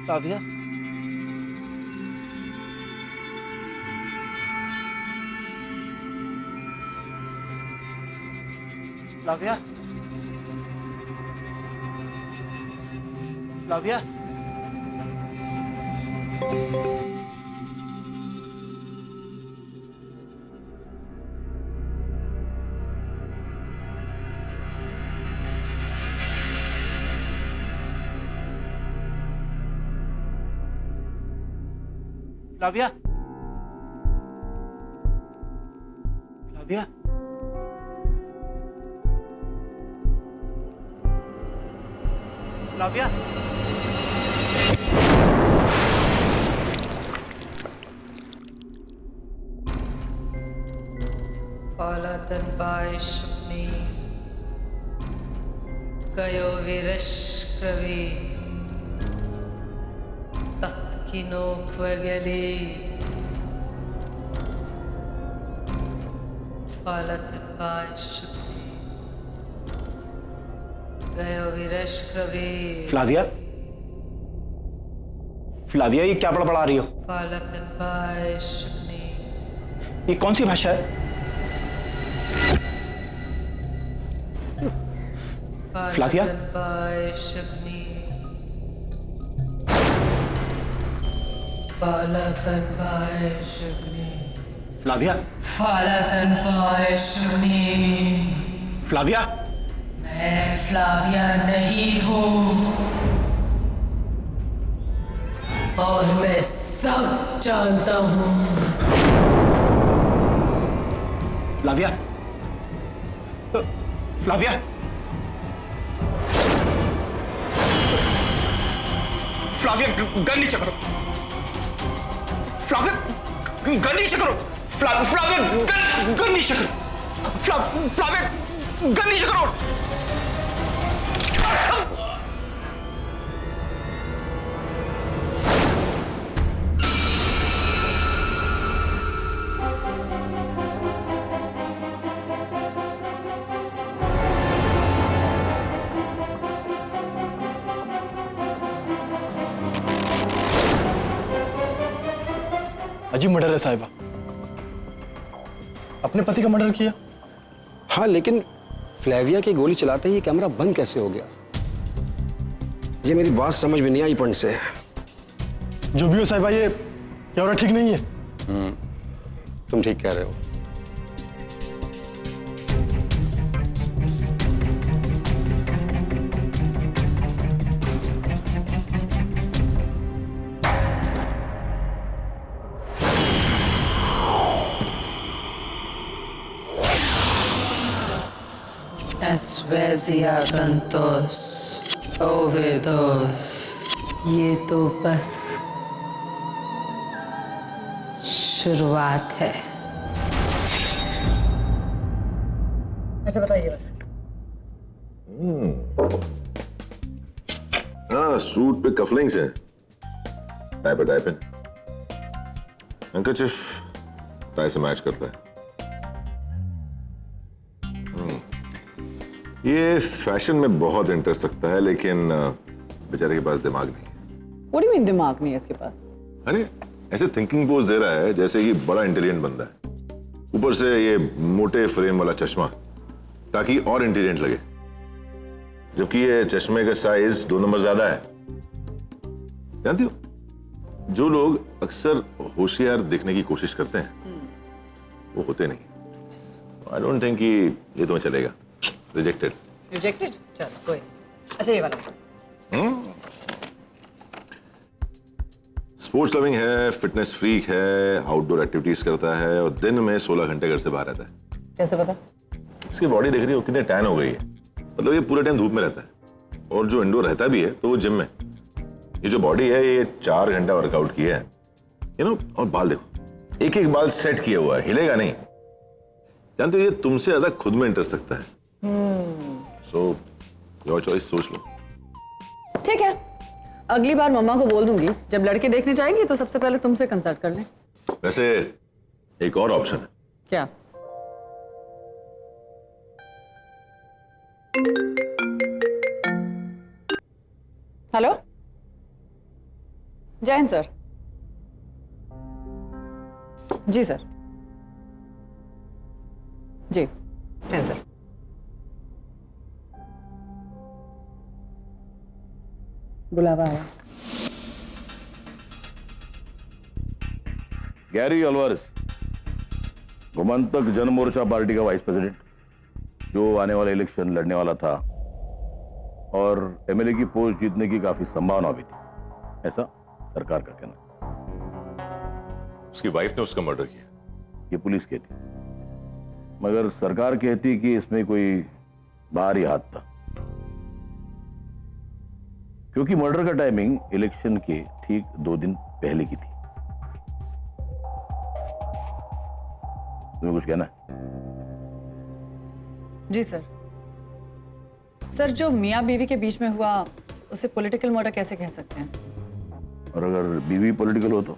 Kavya, लाविया, लाविया, लाविया, लाविया, लाविया, Falatan Baishukni Kayo Virashkravi Tatkino Kvagali Falatan Baishukni Kayo Virashkravi Flavia, Flavia, ये क्या पढ़ा रही हो? Falatan Baishukni ये कौन सी भाषा है? Flavia, Falatan Baishukni Flavia, Falatan Baishukni Flavia, मैं फ्लाविया नहीं हूँ और मैं सब जानता हूँ। फ्लाविया, फ्लाविया, फ्लाविया, गन नीचे करो। फ्लाविया, गन नीचे करो। फ्लाविया, गन नीचे करो। फ्लाविया, गन नीचे करो। अजीब मर्डर है साहिबा। अपने पति का मर्डर किया। हाँ, लेकिन फ्लेविया की गोली चलाते ही कैमरा बंद कैसे हो गया? ये मेरी बात समझ में नहीं आई पंड से। जो भी हो साहिबा, ये कैमरा ठीक नहीं है। तुम ठीक कह रहे हो। Asvezia Cantos Ovedos ये तो बस शुरुआत है। अच्छा बताइए। हाँ, सूट पे कफलिंग्स हैं, टाई पे टाई पिन, हैंकरचिफ टाई से मैच करता है। ये फैशन में बहुत इंटरेस्ट रखता है, लेकिन बेचारे के पास दिमाग नहीं है। What do you mean दिमाग नहीं है इसके पास? अरे ऐसे थिंकिंग पोज दे रहा है जैसे ये बड़ा इंटेलिजेंट बंदा है, ऊपर से ये मोटे फ्रेम वाला चश्मा ताकि और इंटेलिजेंट लगे, जबकि ये चश्मे का साइज 2 नंबर ज्यादा है। जानती हो, जो लोग अक्सर होशियार दिखने की कोशिश करते हैं वो होते नहीं। आई डोंट थिंक कि ये तुम्हें चलेगा। रिजेक्टेड। Rejected? चलो कोई नहीं। अच्छा ये वाला। स्पोर्ट्स लविंग है, फिटनेस फ्रीक है, आउटडोर एक्टिविटीज करता है और दिन में 16 घंटे घर से बाहर रहता है। कैसे पता? इसकी बॉडी देख रही हो कितनी टैन हो गई है। मतलब ये पूरे टाइम धूप में रहता है, और जो इंडोर रहता भी है तो वो जिम में। ये जो बॉडी है ये 4 घंटा वर्कआउट किया है, और बाल देखो, एक एक बाल सेट किया हुआ है, हिलेगा नहीं। जानते हो, ये तुमसे ज्यादा खुद में इंटरेस्ट रखता है। सो योर चॉइस, सोच लो। ठीक है, अगली बार मम्मा को बोल दूंगी, जब लड़के देखने जाएंगी तो सबसे पहले तुमसे कंसल्ट कर लें। वैसे एक और ऑप्शन है। क्या? हेलो, जय हिंद सर। जी सर। जी जय हिंद सर। बुलावा आया। Gary Alvarez, Gomantak Janamorcha party का वाइस प्रेसिडेंट, जो आने वाला इलेक्शन लड़ने वाला था और एमएलए की पोस्ट जीतने की काफी संभावना भी थी, ऐसा सरकार का कहना है। उसकी वाइफ ने उसका मर्डर किया, ये पुलिस कहती, मगर सरकार कहती कि इसमें कोई बाहरी हाथ था, क्योंकि मर्डर का टाइमिंग इलेक्शन के ठीक 2 दिन पहले की थी। तुम्हें कुछ कहना है? जी सर। सर, जो मियां बीवी के बीच में हुआ उसे पॉलिटिकल मर्डर कैसे कह सकते हैं? और अगर बीवी पॉलिटिकल हो तो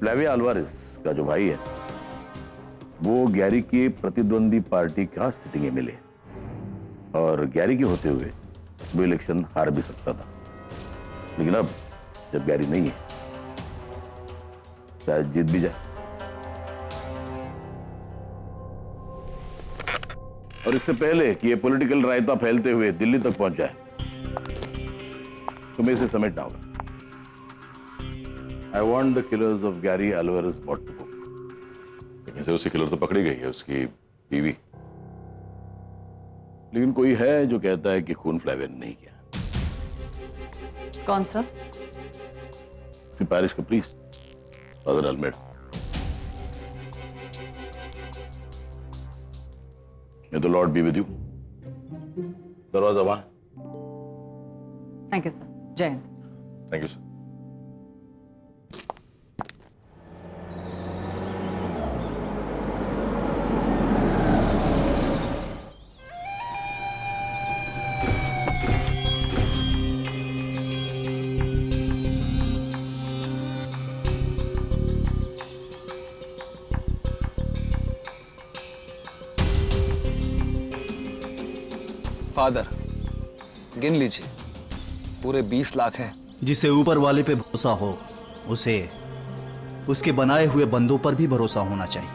फ्लेविया अल्वारेस का जो भाई है वो गैरी की प्रतिद्वंदी पार्टी का सिटिंग एमएलए, और गैरी के होते हुए वो इलेक्शन हार भी सकता था। लेकिन अब जब गैरी नहीं है, शायद जीत भी जाए। और इससे पहले कि ये पॉलिटिकल रायता फैलते हुए दिल्ली तक पहुंच जाए, तुम्हें इसे समेटना होगा। I want the killers of Gary Alvarez brought to book. लेकिन सर उसकी किलर तो पकड़ी गई है, उसकी बीवी। लेकिन कोई है जो कहता है कि खून फ्लेविया ने नहीं किया। कौन सा? पैरिस का priest father Almeida. May the Lord be with you. दरवाजा वहां। Thank you sir. जय हिंद। Thank you sir. फादर, गिन लीजिए, पूरे 20 लाख हैं। जिसे ऊपर वाले पे भरोसा हो, उसे उसके बनाए हुए बंदों पर भी भरोसा होना चाहिए।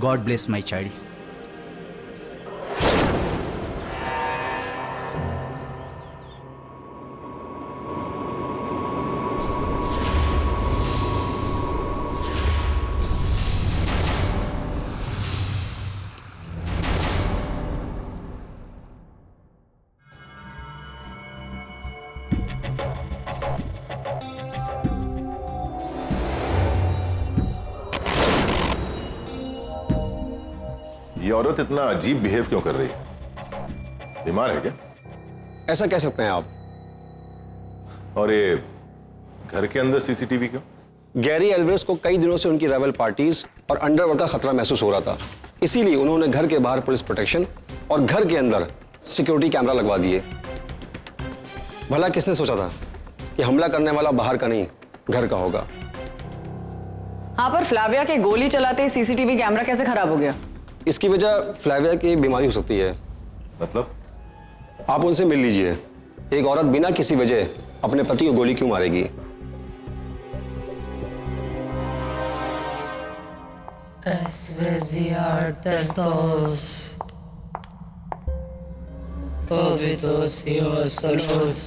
God bless my child. ये औरत इतना अजीब बिहेव क्यों कर रही है? बीमार है क्या? ऐसा कह सकते हैं आप। और ये घर के अंदर सीसीटीवी क्यों? गैरी एल्वेस को कई दिनों से उनकी राइवल पार्टीज और अंडरवर्ल्ड का खतरा महसूस हो रहा था, इसीलिए उन्होंने घर के बाहर पुलिस प्रोटेक्शन और घर के अंदर सिक्योरिटी कैमरा लगवा दिए। भला किसने सोचा था कि हमला करने वाला बाहर का नहीं, घर का होगा। हाँ, पर फ्लाविया के गोली चलाते ही सीसीटीवी कैमरा कैसे खराब हो गया? इसकी वजह फ्लेविया की बीमारी हो सकती है। मतलब? आप उनसे मिल लीजिए। एक औरत बिना किसी वजह अपने पति को गोली क्यों मारेगी? Esvesiartentos, Ovidos Iosolos,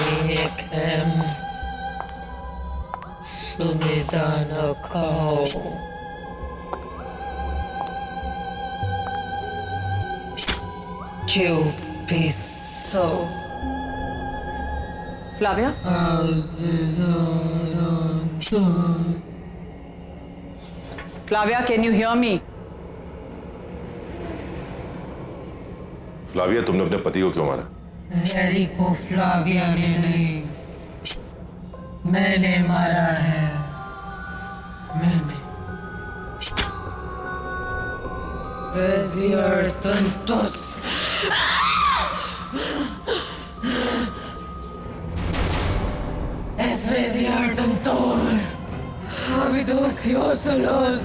Uniecem, Sumidana Kau. Cupiso. Flavia? Flavia, can you hear me? Flavia, तुमने अपने पति को क्यों मारा? गैरी को फ्लाविया ने नहीं, मैंने मारा है। मैंने। Esvesiartentos. Tontos. Avidociosos.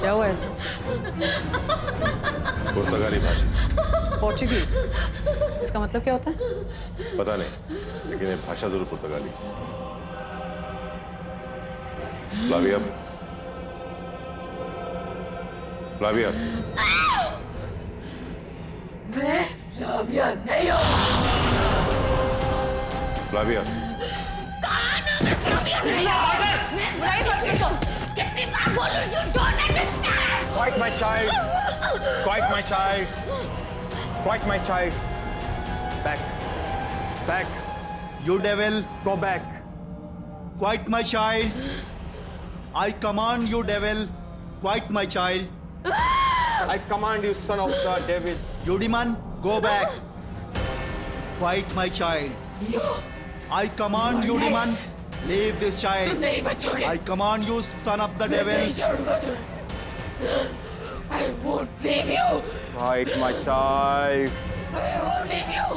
क्या हुआ ऐसा? पुर्तगाली भाषा। पोर्चुगीज? इसका मतलब क्या होता है? पता नहीं, लेकिन ये भाषा जरूर पुर्तगाली। फ्लाविया, फ्लाविया, मैं फ्लाविया नहीं हूँ। फ्लाविया, कितनी बार बोलूं, you don't understand. Quiet, my child. Quiet, my child. Quiet, my child. Back. Back. You devil, Go back. quiet my child. I command you, devil, quiet my child. I command you, son of the devil. You demon, go back. Quiet my child. I command you, demon, leave this child. नहीं बचोगे। I command you, son of the devil. नहीं छोड़ूंगा तुम्हें। I won't leave you. Quiet, my child. I won't leave you.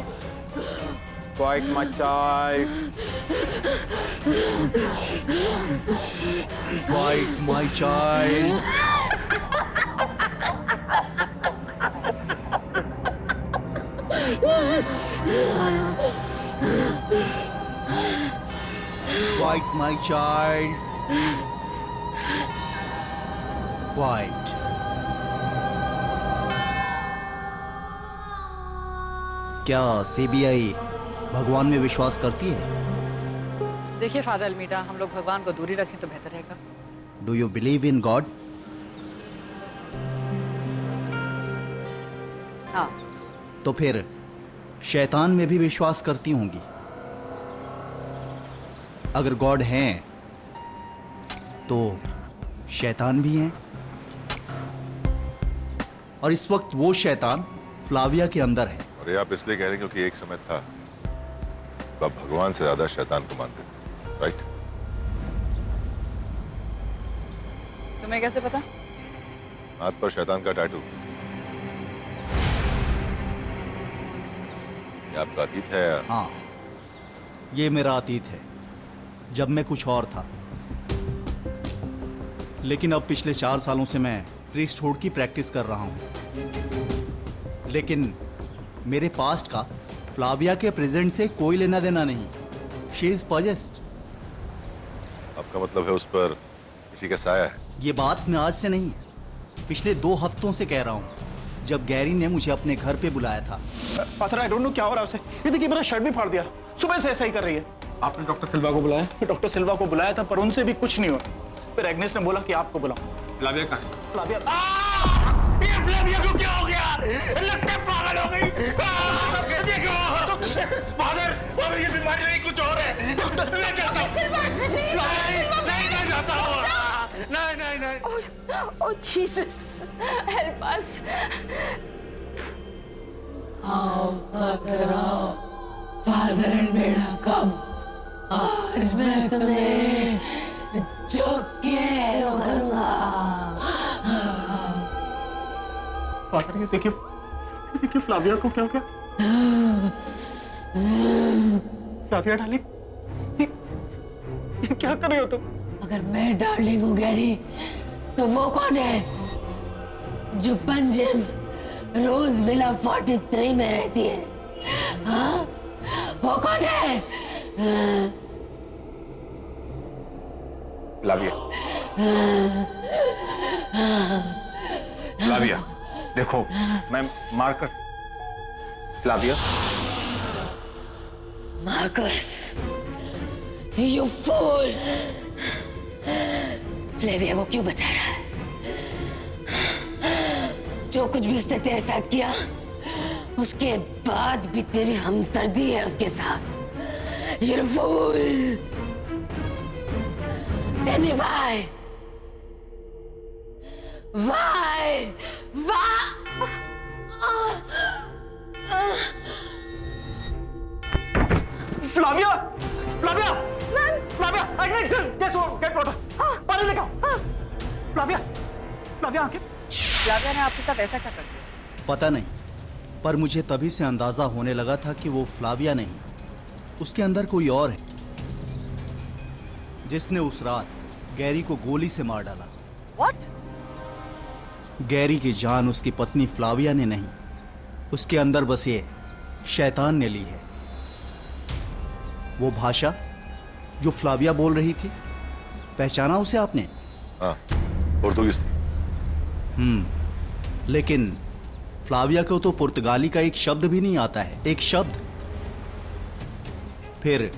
Quiet, my child. Quiet my child. Quiet my child. Quiet. क्या CBI भगवान में विश्वास करती है? देखिए फादर अल्मीडा, हम लोग भगवान को दूरी रखें तो बेहतर रहेगा। Do you believe in God? हाँ। तो फिर शैतान में भी विश्वास करती होंगी। अगर गॉड हैं तो शैतान भी हैं, और इस वक्त वो शैतान फ्लाविया के अंदर है। और ये आप इसलिए कह रहे हैं क्योंकि एक समय था तो आप भगवान से ज्यादा शैतान को मानते थे, राइट? तुम्हें कैसे पता? हाथ पर शैतान का टैटू। ये आपका अतीत है या? हाँ, ये मेरा अतीत है, जब मैं कुछ और था। लेकिन अब पिछले 4 सालों से मैं प्रीस्टहुड की प्रैक्टिस कर रहा हूं। लेकिन मेरे पास्ट का फ्लाविया के प्रेजेंट से कोई लेना देना नहीं। She is possessed. आपका मतलब है उस पर किसी का साया है? ये बात मैं आज से नहीं है, पिछले 2 हफ्तों से कह रहा हूं, जब गैरी ने मुझे अपने घर पे बुलाया था। फादर आई डोंट नो क्या हो रहा है उसे। ये देखिए मेरा शर्ट भी फाड़ दिया। सुबह से ऐसा ही कर रही है। आपने डॉक्टर सिल्वा को बुलाया? डॉक्टर सिल्वा को बुलाया था पर उनसे भी कुछ नहीं हुआ। फिर एग्नेस ने बोला कि आपको बुलाऊं। फ्लाविया कहाँ है? फ्लाविया, ये फ्लाविया को क्या हो गया? लगता है पागल हो गई। देखो फादर, फादर ये बीमारी नहीं कुछ और है। मैं जाता हूं। नहीं जाता हूं। नहीं। Oh Jesus, help us. आओ फादर आओ, फादर अल्मीडा कम। आज मैं तुम्हें चौके करूंगा। फादर ये देखिए फ्लाविया को क्या हो गया? फ्लाविया डार्लिंग, ये क्या कर रहे हो तुम? अगर मैं डार्लिंग हूँ गैरी, तो वो कौन है जो पंजिम रोज विला 43 में रहती है? हाँ, वो कौन है? फ्लाविया, फ्लाविया, देखो मैं Marcus. Flavia, Marcus, you fool! Flavia को क्यों बचा रहा है? जो कुछ भी उसने तेरे साथ किया, उसके बाद भी तेरी हमदर्दी है उसके साथ। You're a fool! Tell me why? Why? Flavia, Flavia, Flavia, get water, पानी लेकर आओ। फ्लाविया, फ्लाविया आके। फ्लाविया ने आपके साथ ऐसा क्या कर दिया? पता नहीं, पर मुझे तभी से अंदाजा होने लगा था कि वो फ्लाविया नहीं, उसके अंदर कोई और है, जिसने उस रात गैरी को गोली से मार डाला। What? गैरी की जान उसकी पत्नी फ्लाविया ने नहीं, उसके अंदर बसे शैतान ने ली है। वो भाषा जो फ्लाविया बोल रही थी, पहचाना उसे आपने? हाँ, पुर्तगाली थी। लेकिन फ्लाविया को तो पुर्तगाली का एक शब्द भी नहीं आता है, एक शब्द। फिर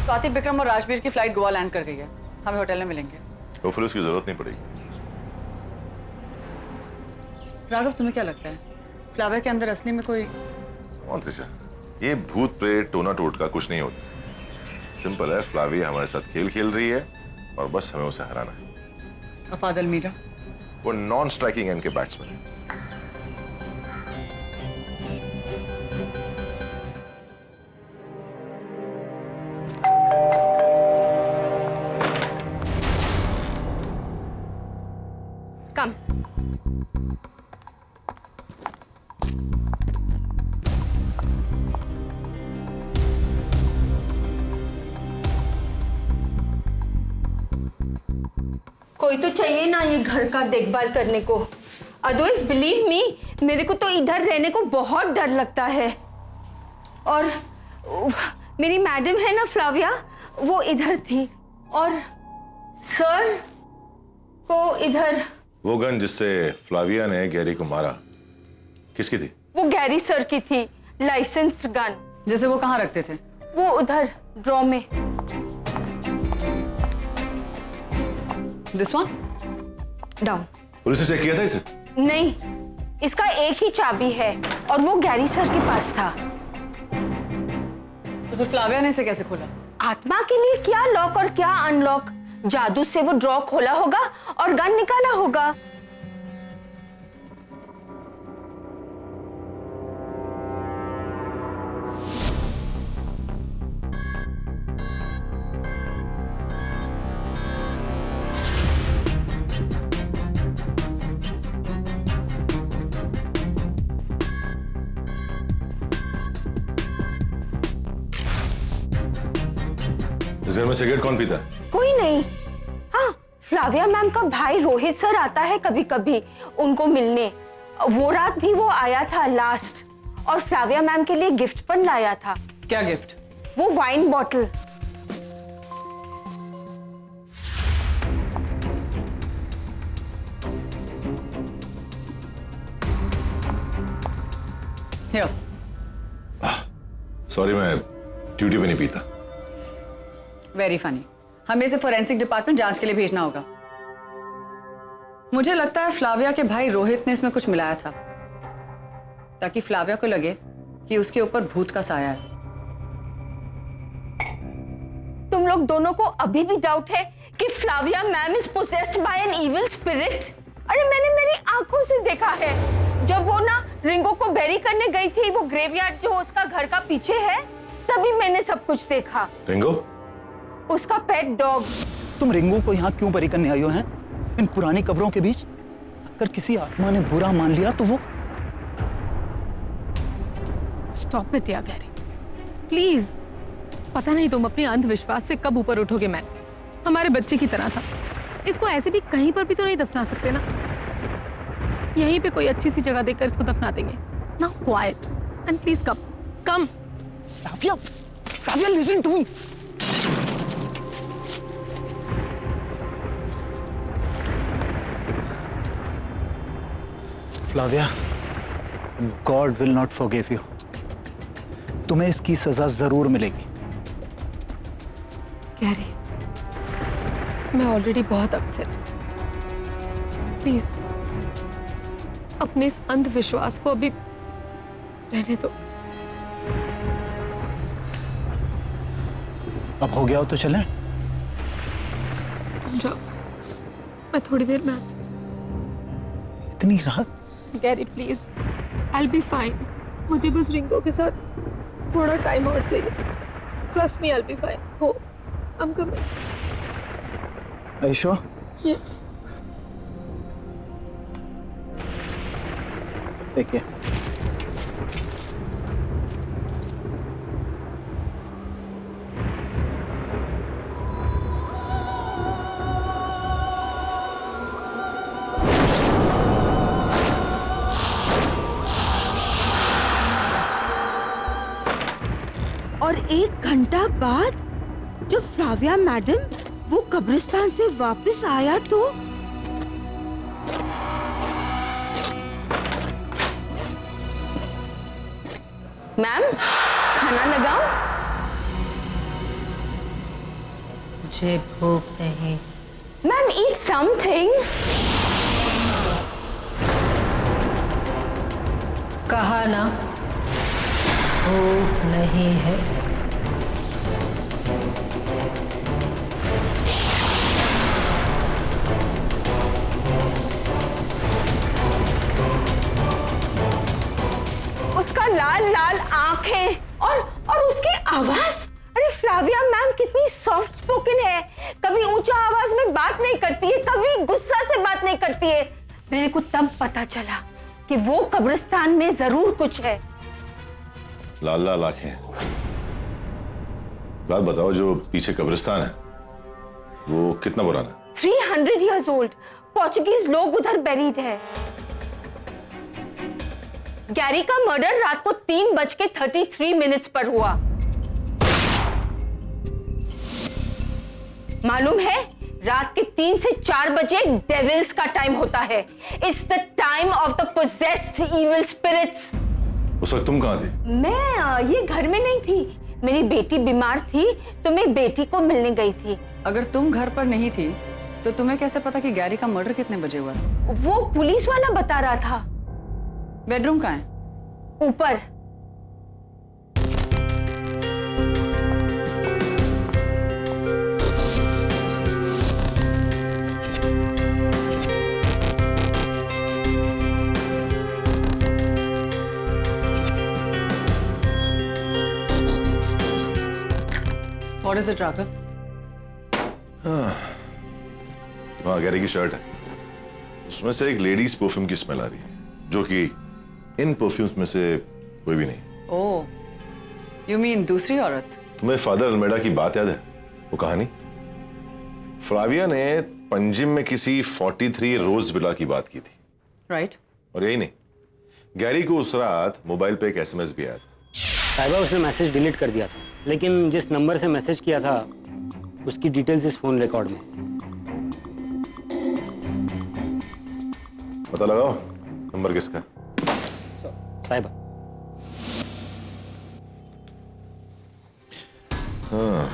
स्वाति, विक्रम और राजवीर की फ्लाइट गोवा लैंड कर गई है। हमें होटल में मिलेंगे। तो फिर उसकी जरूरत नहीं पड़ेगी। राघव, तुम्हें क्या लगता है फ्लाविया के अंदर असली में कोई? कौन त्रिशा, ये भूत प्रेत टोना टोटका कुछ नहीं होता। सिंपल है, फ्लाविया हमारे साथ खेल खेल रही है और बस हमें उसे हराना है। और फादर मीरा? वो नॉन स्ट्राइकिंग एंड के बैट्समैन है। Come. कोई तो चाहिए ना ये घर का देखभाल करने को। अदरवाइज बिलीव मी, मेरे को तो इधर रहने को बहुत डर लगता है। और मेरी मैडम है ना फ्लाविया, वो इधर थी, और सर को इधर। वो गन जिससे फ्लाविया ने गैरी को मारा, किसकी थी? वो गैरी सर की थी, लाइसेंस्ड गन। जैसे वो कहाँ रखते थे? वो उधर ड्रॉ में। This one? डाउन। पुलिस ने चेक किया था इसे? नहीं, इसका एक ही चाबी है और वो गैरी सर के पास था। तो फिर फ्लाविया ने इसे कैसे खोला? आत्मा के लिए क्या लॉक और क्या अनलॉक, जादू से वो ड्रॉ खोला होगा और गन निकाला होगा। इस घर में सिगरेट कौन पीता है? कोई नहीं। हाँ, फ्लाविया मैम का भाई रोहित सर आता है कभी कभी उनको मिलने। वो रात भी वो आया था लास्ट, और फ्लाविया मैम के लिए गिफ्ट पण लाया था। क्या गिफ्ट? वो वाइन बॉटल। सॉरी, मैं ड्यूटी पे नहीं पीता। Very funny. हमें इसे फोरेंसिक डिपार्टमेंट जांच के लिए भेजना होगा। मुझे लगता है फ्लाविया के भाई रोहित ने इसमें कुछ मिलाया था, ताकि फ्लाविया को लगे कि उसके ऊपर भूत का साया है। तुम लोग दोनों को अभी भी डाउट है कि Flavia ma'am is possessed bye an evil spirit? अरे मैंने मेरी आंखों से देखा है, जब वो ना रिंगो को बेरी करने गई थी, वो ग्रेवयार्ड जो उसका घर का पीछे है, तभी मैंने सब कुछ देखा। रिंगो? उसका पेट डॉग। तुम रिंगो को यहाँ क्यों बरी करने आई हो हैं? इन पुरानी कब्रों के बीच? अगर किसी आत्मा ने बुरा मान लिया तो वो। स्टॉप इट यार गैरी, प्लीज। पता नहीं तुम अपने अंधविश्वास से कब ऊपर उठोगे। मैं हमारे बच्चे की तरह था, इसको ऐसे भी कहीं पर भी तो नहीं दफना सकते ना। यहीं पे कोई अच्छी सी जगह देखकर इसको दफना देंगे। Now quiet and please come come. Flavia, Flavia, listen to me. Flavia, God will not forgive you. तुम्हें इसकी सजा जरूर मिलेगी। गैरी, मैं ऑलरेडी बहुत अपसेट। प्लीज अपने इस अंधविश्वास को अभी रहने दो। अब हो गया हो तो चलें? तुम जाओ, मैं थोड़ी देर में आती इतनी रात? हूँ। Gary please, I be fine. मुझे बस रिंगो के साथ थोड़ा टाइम और चाहिए। Trust me, I be fine. Go, I'm coming. Are you sure? Yes. Take care. और 1 घंटा बाद जब फ्लाविया मैडम वो कब्रिस्तान से वापस आया तो मैम खाना लगाओ। मुझे भूख नहीं। Ma'am eat something. कहा ना भूख नहीं है। उसका लाल लाल आंखें और उसकी आवाज। अरे फ्लाविया मैम कितनी सॉफ्ट स्पोकन है। कभी ऊंचा आवाज में बात नहीं करती है, कभी गुस्सा से बात नहीं करती है। मेरे को तब पता चला कि वो कब्रिस्तान में जरूर कुछ है। लाल लाल आंखें। बात बताओ, जो पीछे कब्रिस्तान है वो कितना पुराना है? 300 years old। पोर्चुगीज लोग उधर बेरीड है। गैरी का मर्डर रात को 3:33 पर हुआ। मालूम है रात के 3 से 4 बजे डेविल्स का टाइम होता है। It's the time of the possessed evil spirits. उस वक्त तुम कहाँ थी? मैं ये घर में नहीं थी। मेरी बेटी बीमार थी तो मैं बेटी को मिलने गई थी। अगर तुम घर पर नहीं थी तो तुम्हें कैसे पता कि गैरी का मर्डर कितने बजे हुआ था? वो पुलिस वाला बता रहा था। बेडरूम कहाँ है? ऊपर। What is it, Raghav? हाँ, गैरी की शर्ट है। उसमें से एक लेडीज परफ्यूम की स्मेल आ रही है, जो कि इन परफ्यूम्स में से कोई भी नहीं। ओह, you mean दूसरी औरत? तुम्हें फादर अल्मेडा की बात याद है? वो कहानी? फ्लाविया ने पंजिम में किसी 43 रोज विला की बात की थी। राइट। और यही नहीं, गैरी को उस रात मोबाइल पे एक एसएमएस भी आया था। साहिबा, उसने मैसेज डिलीट कर दिया था, लेकिन जिस नंबर से मैसेज किया था उसकी डिटेल्स इस फोन रिकॉर्ड में। पता लगाओ नंबर किसका? साहिबा। हाँ,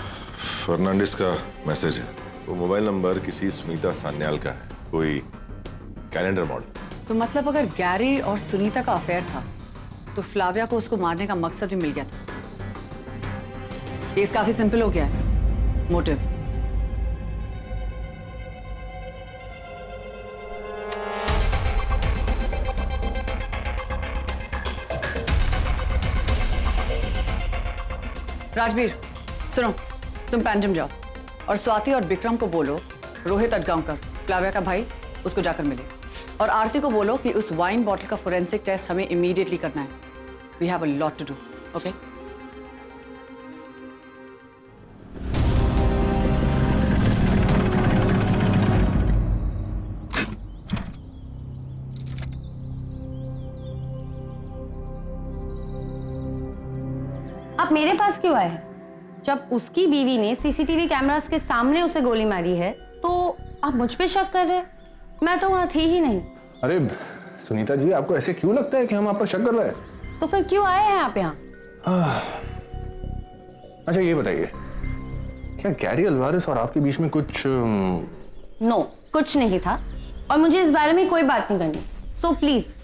फर्नांडिस का मैसेज है। वो मोबाइल नंबर किसी सुनीता सान्याल का है, कोई कैलेंडर मॉडल। तो मतलब अगर गैरी और सुनीता का अफेयर था तो फ्लाविया को उसको मारने का मकसद भी मिल गया था। केस काफी सिंपल हो गया है। मोटिव। राजवीर, सुनो, तुम पैंजम जाओ और स्वाति और विक्रम को बोलो रोहित अटगांवकर, फ्लाविया का भाई, उसको जाकर मिले। और आरती को बोलो कि उस वाइन बॉटल का फोरेंसिक टेस्ट हमें इमीडिएटली करना है। We have a lot to do. Okay? आप मेरे पास क्यों आए? जब उसकी बीवी ने सीसीटीवी कैमरास के सामने उसे गोली मारी है तो आप मुझ पे शक कर रहे हैं? मैं तो वहां थी ही नहीं। अरे सुनीता जी, आपको ऐसे क्यों लगता है कि हम आप पर शक कर रहे हैं? तो फिर क्यों आए हैं आप यहाँ? अच्छा ये बताइए, क्या गैरी अल्वारेस और आपके बीच में कुछ? नो, कुछ नहीं था और मुझे इस बारे में कोई बात नहीं करनी। So please.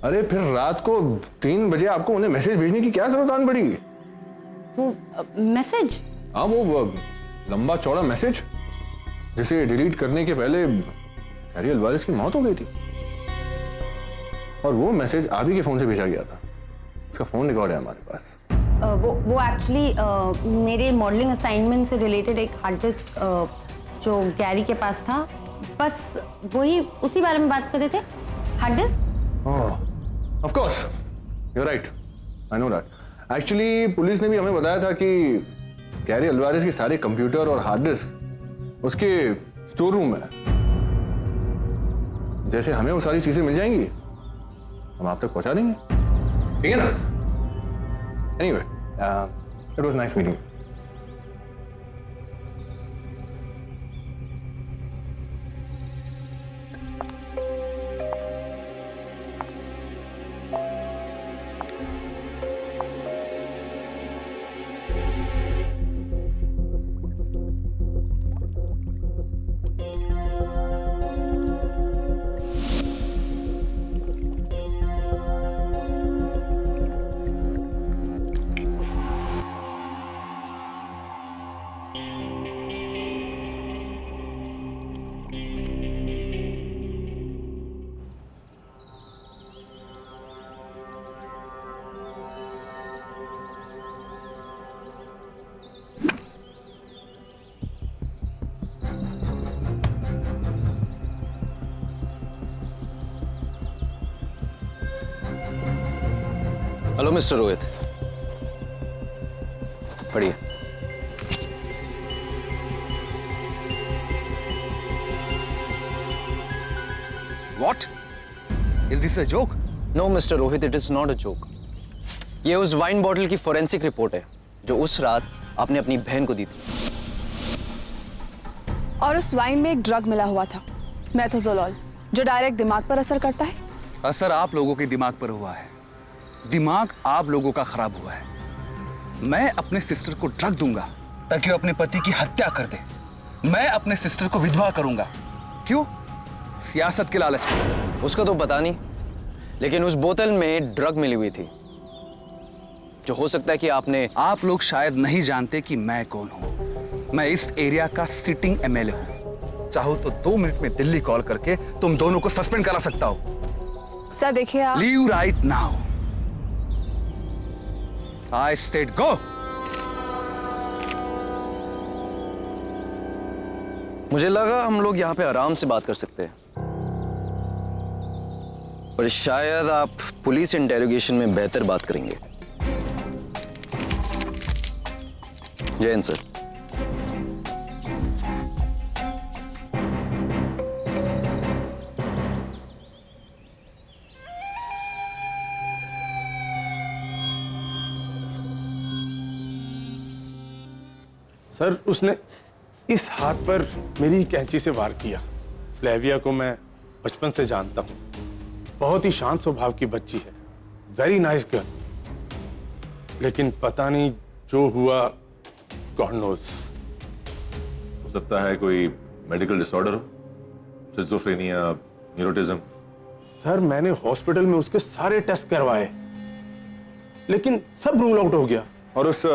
अरे फिर रात को 3 बजे आपको उन्हें मैसेज भेजने की क्या जरूरत आन पड़ी? वो मैसेज? हाँ, वो लंबा चौड़ा मैसेज जिसे डिलीट करने के पहले गैरी अल्वारेस की मौत हो गई थी। और वो मैसेज आप ही के फोन से भेजा गया था। उसका फोन रिकॉर्ड है हमारे पास। वो एक्चुअली मेरे मॉडलिंग असाइनमेंट से रिलेटेड एक हार्ड डिस्क जो गैरी के पास था, बस वही उसी बारे में बात कर रहे थे। Hard disk? Of course, you are right, I know that. Actually police ने भी हमें बताया था कि गैरी अल्वारेस के सारे कंप्यूटर और हार्ड डिस्क उसके स्टोर रूम में है। जैसे हमें वो सारी चीजें मिल जाएंगी, हम आप तक पहुंचा देंगे, ठीक है ना? Anyway, it was nice meeting. Hello mister Rohit, पढ़िए। What? Is this a joke? No mister Rohit, it is not a joke. ये उस वाइन बॉटल की फोरेंसिक रिपोर्ट है जो उस रात आपने अपनी बहन को दी थी। और उस वाइन में एक ड्रग मिला हुआ था, मेथोजोलॉल, जो डायरेक्ट दिमाग पर असर करता है। असर आप लोगों के दिमाग पर हुआ है, दिमाग आप लोगों का खराब हुआ है। मैं अपने सिस्टर को ड्रग दूंगा ताकि वो अपने पति की हत्या कर दे। मैं अपने सिस्टर को विधवा करूंगा। क्यों? सियासत के लालच में। उसका तो पता नहीं, लेकिन उस बोतल में ड्रग मिली हुई थी, जो हो सकता है कि आपने। आप लोग शायद नहीं जानते कि मैं कौन हूं। मैं इस एरिया का सिटिंग एमएलए हूं। चाहो तो 2 मिनट में दिल्ली कॉल करके तुम दोनों को सस्पेंड करा सकता हूं। सर देखिए आप। Leave right now. I said go. मुझे लगा हम लोग यहाँ पे आराम से बात कर सकते हैं, पर शायद आप पुलिस इंटेरोगेशन में बेहतर बात करेंगे। जैन सर। सर, उसने इस हाथ पर मेरी कैंची से वार किया। फ्लेविया को मैं बचपन से जानता हूँ, बहुत ही शांत स्वभाव की बच्ची है, वेरी नाइस गर्ल। लेकिन पता नहीं जो हुआ, गॉड नोस। हो सकता है कोई मेडिकल डिसऑर्डर हो, सिजोफ्रेनिया, न्यूरोटिज्म। सर, मैंने हॉस्पिटल में उसके सारे टेस्ट करवाए, लेकिन सब रूल आउट हो गया। और उस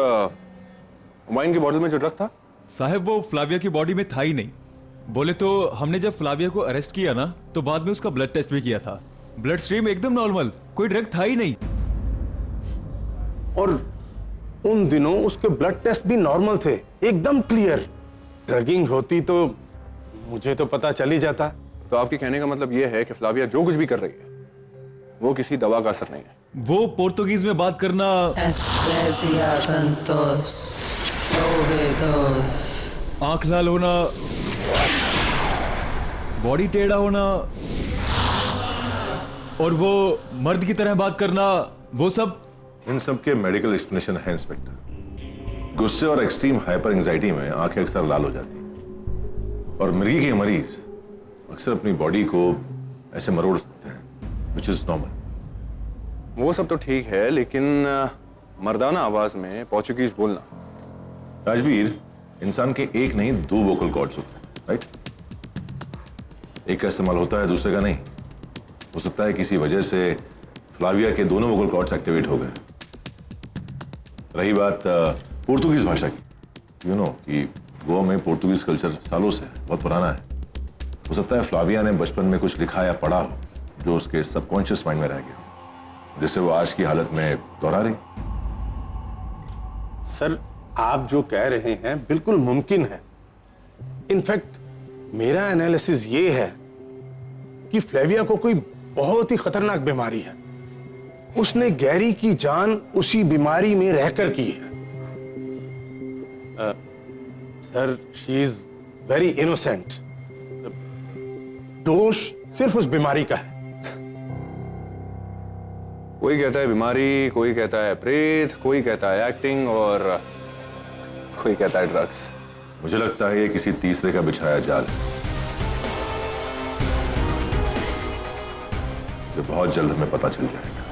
वाइन की बोतल में जो ड्रग था? साहब, वो फ्लाविया की बॉडी में था ही नहीं। बोले तो हमने जब फ्लाविया को अरेस्ट किया ना, तो बाद में उसका ब्लड टेस्ट भी किया था। ब्लड स्ट्रीम एकदम नॉर्मल, कोई ड्रग था ही नहीं। और उन दिनों उसके ब्लड टेस्ट भी नॉर्मल थे, एकदम क्लियर। ड्रगिंग होती तो मुझे तो पता चल ही जाता। तो आपके कहने का मतलब यह है कि फ्लाविया जो कुछ भी कर रही है वो किसी दवा का असर नहीं है। वो पोर्तुगीज में बात करना। आंख लाल होना, बॉडी टेढ़ा होना, और वो मर्द की तरह बात करना, वो सब। इन सब के मेडिकल एक्सप्लेनेशन है इंस्पेक्टर। गुस्से और एक्सट्रीम हाइपर एंजाइटी में आंखें अक्सर लाल हो जाती हैं, और मिर्गी के मरीज अक्सर अपनी बॉडी को ऐसे मरोड़ सकते हैं, which is normal। वो सब तो ठीक है, लेकिन मर्दाना आवाज में पोर्चुगीज बोलना। राजवीर, इंसान के एक नहीं 2 वोकल कॉर्ड्स होते हैं, राइट? एक का इस्तेमाल होता है, दूसरे का नहीं। हो सकता है किसी वजह से फ्लाविया के दोनों वोकल कॉर्ड्स एक्टिवेट हो गए। रही बात पोर्तुगीज भाषा की, यू नो कि गोवा में पोर्तुगीज कल्चर सालों से है, बहुत पुराना है। हो सकता है फ्लाविया ने बचपन में कुछ लिखा या पढ़ा हो जो उसके सबकॉन्शियस माइंड में रह गया हो, जिससे वो आज की हालत में दोहरा रही। सर, आप जो कह रहे हैं बिल्कुल मुमकिन है। इनफैक्ट मेरा एनालिसिस ये है कि फ्लेविया को कोई बहुत ही खतरनाक बीमारी है। उसने गैरी की जान उसी बीमारी में रहकर की है। Sir, she is very innocent. दोष सिर्फ उस बीमारी का है। कोई कहता है बीमारी, कोई कहता है प्रेत, कोई कहता है एक्टिंग और कोई कहता है ड्रग्स। मुझे लगता है ये किसी तीसरे का बिछाया जाल है जो बहुत जल्द हमें पता चल जाएगा।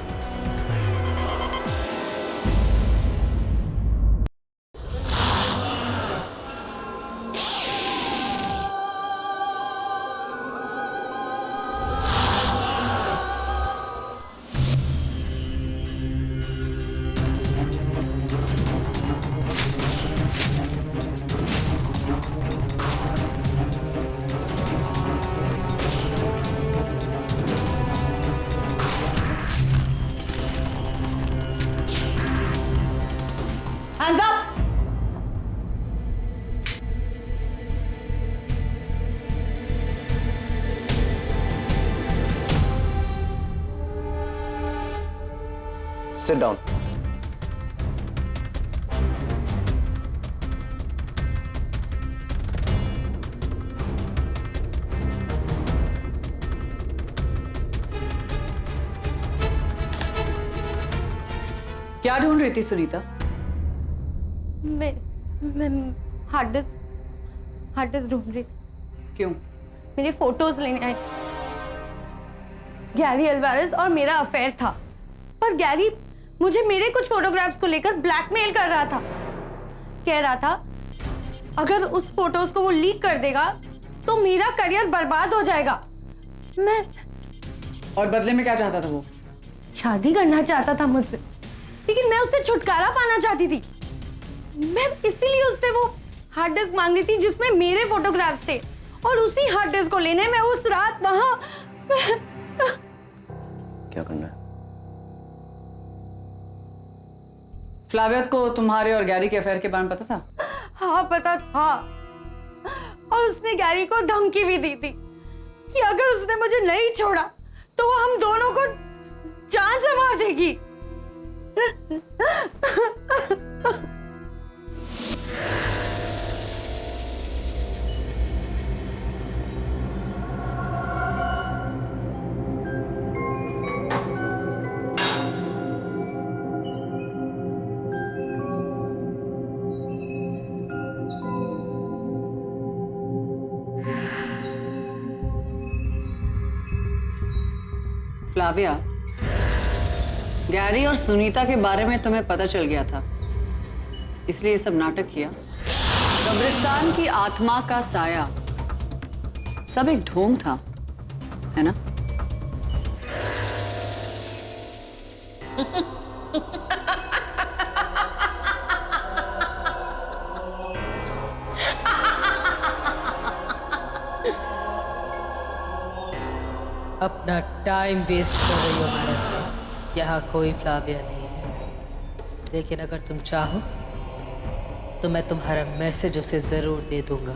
Hands up! Sit down. क्या ढूंढ रही थी सुनीता? मैं हार्ड डिस्क ढूंढ रही। क्यों? मेरे फोटोज लेने आई। गैरी अल्वारेज और मेरा अफेयर था, पर गैरी मुझे मेरे कुछ फोटोग्राफ्स को लेकर ब्लैकमेल कर रहा था। कह रहा था अगर उस फोटोज को वो लीक कर देगा तो मेरा करियर बर्बाद हो जाएगा। और बदले में क्या चाहता था वो? शादी करना चाहता था मुझसे, लेकिन मैं उससे छुटकारा पाना चाहती थी। मैं इसीलिए उससे वो हार्ड डिस्क मांग रही थी जिसमें मेरे फोटोग्राफ्स थे, और उसी हार्ड डिस्क को लेने में उस रात वहां। क्या करना है? फ्लाविया को तुम्हारे और गैरी के अफेयर के बारे में पता था? हाँ पता था, और उसने गैरी को धमकी भी दी थी कि अगर उसने मुझे नहीं छोड़ा तो वो हम दोनों को जान से मार देगी। फ्लाविया, गैरी और सुनीता के बारे में तुम्हें पता चल गया था, इसलिए ये सब नाटक किया। कब्रिस्तान की आत्मा का साया सब एक ढोंग था, है ना? अपना टाइम वेस्ट कर रही हो मैडम। यहाँ कोई फ्लाविया नहीं है, लेकिन अगर तुम चाहो तो मैं तुम्हारा मैसेज उसे जरूर दे दूंगा।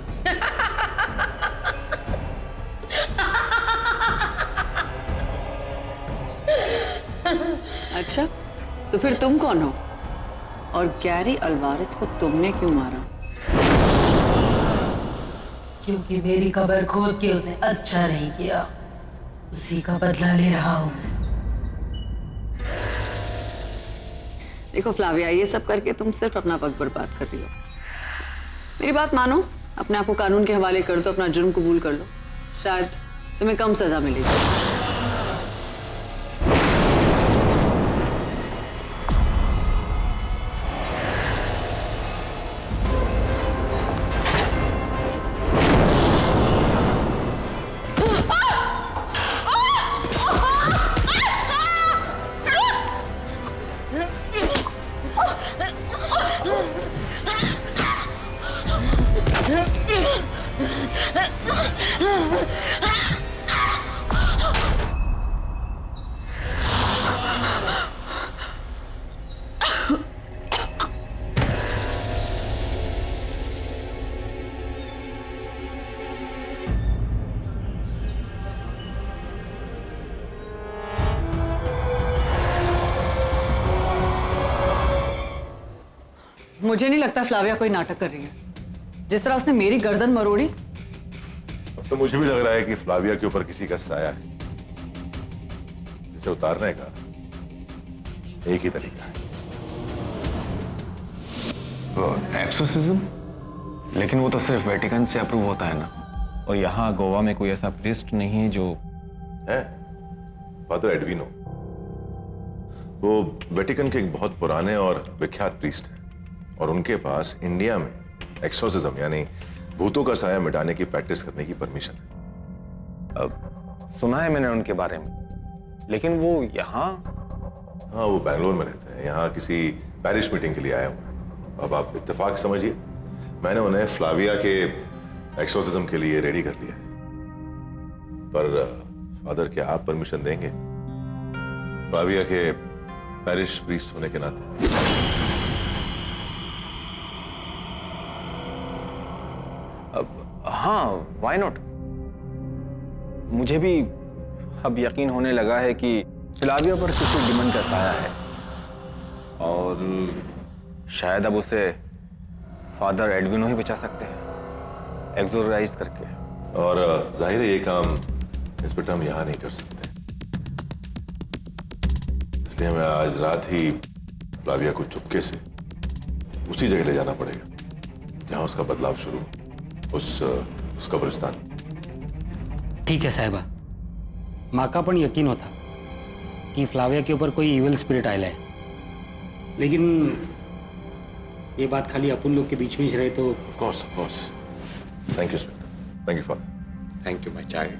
अच्छा, तो फिर तुम कौन हो? और गैरी अल्वारेज को तुमने क्यों मारा? क्योंकि मेरी कब्र खोद के उसने अच्छा नहीं किया, उसी का बदला ले रहा हूं मैं। देखो फ्लाविया, ये सब करके तुम सिर्फ अपना वक्त बर्बाद कर रही हो। मेरी बात मानो, अपने आप को कानून के हवाले कर दो, अपना जुर्म कबूल कर लो, शायद तुम्हें कम सजा मिलेगी। मुझे नहीं लगता फ्लाविया कोई नाटक कर रही है। जिस तरह उसने मेरी गर्दन मरोड़ी। अब तो मुझे भी लग रहा है कि फ्लाविया के ऊपर किसी का साया है, जिसे उतारने का एक ही तरीका है। एक्सोर्सिज्म? लेकिन वो तो सिर्फ वेटिकन से अप्रूव होता है ना, और यहाँ गोवा में कोई ऐसा प्रीस्ट नहीं है जो है। फादर एडविनो, वो वेटिकन के एक बहुत पुराने और विख्यात प्रीस्ट हैं, और उनके पास इंडिया में एक्सोर्सिज्म यानी भूतों का साया मिटाने की प्रैक्टिस करने की परमिशन है। अब सुना है मैंने उनके बारे में, लेकिन वो यहाँ? हाँ, वो बैंगलोर में रहते हैं, यहाँ किसी पैरिश मीटिंग के लिए आए हुए हैं। अब आप इत्तेफाक समझिए, मैंने उन्हें फ्लाविया के एक्सोर्सिज्म के लिए रेडी कर लिया है। पर फादर, क्या आप परमिशन देंगे फ्लाविया के पैरिश प्रीस्ट होने के नाते? हाँ, व्हाई नॉट। मुझे भी अब यकीन होने लगा है कि फ्लाविया पर किसी डिमन का साया है, और शायद अब उसे फादर एडविनो ही बचा सकते हैं, एक्सोरसाइज करके। और जाहिर है ये काम इंस्पेक्टर हम यहाँ नहीं कर सकते, इसलिए हमें आज रात ही फ्लाविया को चुपके से उसी जगह ले जाना पड़ेगा जहाँ उसका बदलाव शुरू हो, उस कब्रिस्तान। ठीक है साहिबा, माँ का पण यकीन होता कि फ्लाविया के ऊपर कोई इविल स्पिरिट आयल है, लेकिन ये बात खाली अपन लोग के बीच में ही रहे तो। Of course. Thank you inspector, thank you father. Thank you my child.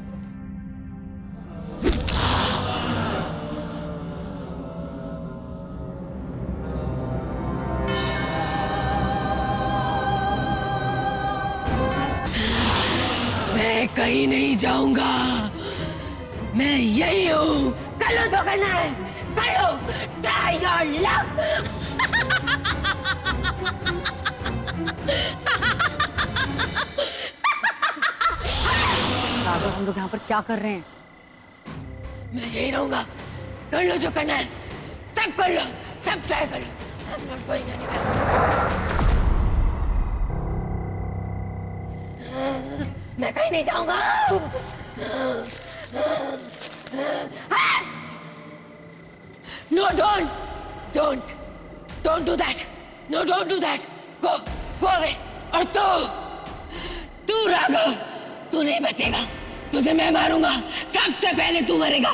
मैं कहीं नहीं जाऊंगा, मैं यही हूँ। कर लो जो करना है, कर लो, ट्राई योर लक। राघव, हम लोग यहाँ पर क्या कर रहे हैं? मैं यही रहूंगा, कर लो जो करना है, सब कर लो, सब ट्राई कर लो। I'm not going anywhere. मैं कहीं नहीं जाऊंगा। No, don't do that. No, don't do that. Go away. और तू राघव, तू नहीं बचेगा, तुझे मैं मारूंगा, सबसे पहले तू मरेगा,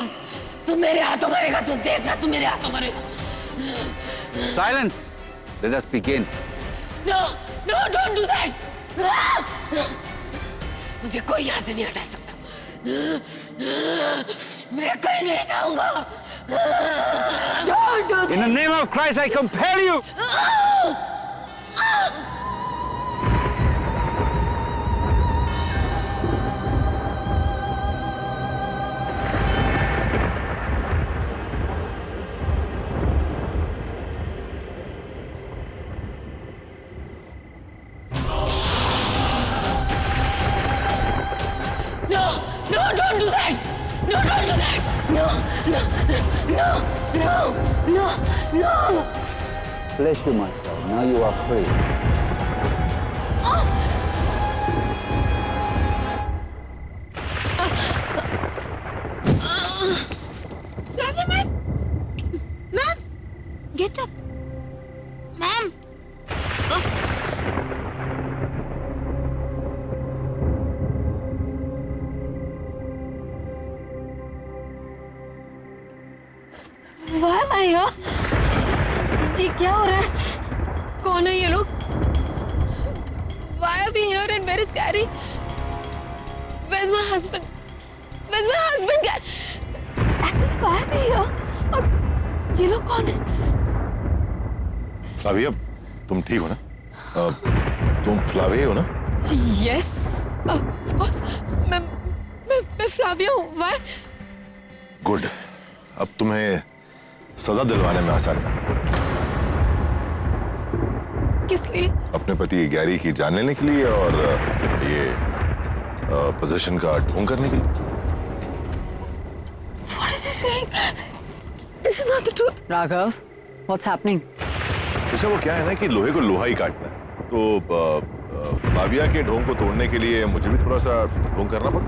तू मेरे हाथों मरेगा, तू देखना, तू मेरे हाथों मरेगा। Silence. Let us begin. No, don't do that. मुझे कोई यहाँ से नहीं हटा सकता। मैं कहीं नहीं जाऊंगा। Don't do that. In the name of Christ, I compel you. No, don't do that. No, don't do that. No. Bless you, my child. Now you are free. Flavia, ma'am, get up, ma'am. Why am I here? ये क्या हो रहा है? कौन है ये लोग? Why are we here and where is Gary? Where's my husband? Where's my husband, Gary? Agnes, why are we here? और ये लोग कौन है? फ्लाविया, तुम ठीक हो ना? तुम फ्लाविया हो ना? Yes, of course. मैं फ्लाविया हूँ. Why? गुड, अब तुम्हें सजा दिलवाने में आसानी। किस लिए? अपने पति गैरी की जान लेने के लिए और ये पोजीशन का ढोंग करने के लिए। What is he saying? This is not the truth. Raghav, what's happening? अच्छा वो क्या है ना कि लोहे को लोहा ही काटता है, तो फ्लाविया के ढोंग को तोड़ने के लिए मुझे भी थोड़ा सा ढोंग करना पड़ा।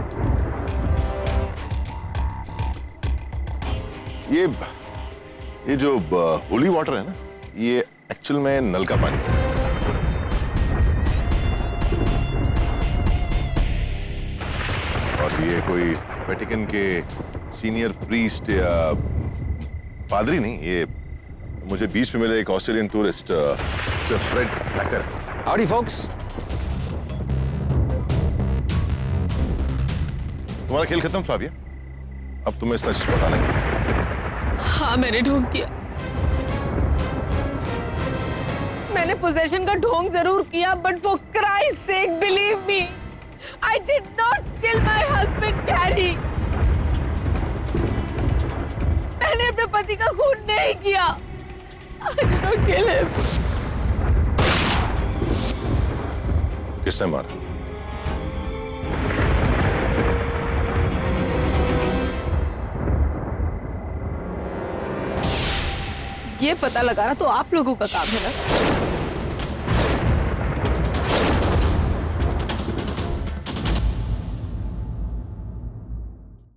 ये जो होली वाटर है ना, ये एक्चुअल में नल का पानी है। और ये कोई वेटिकन के सीनियर प्रीस्ट या पादरी नहीं, ये मुझे बीच में मिले एक ऑस्ट्रेलियन टूरिस्ट फ्रेड हैकर है। Howdy, folks. तुम्हारा खेल खत्म फ्लाविया, अब तुम्हें सच बताना है। हाँ मैंने ढोंग किया, मैंने पोजेशन का ढोंग जरूर किया, but for Christ sake believe me, I did not kill my husband Gary. मैंने अपने पति का खून नहीं किया। I did not kill him. किसने मारा? ये पता लगाना तो आप लोगों का काम है ना।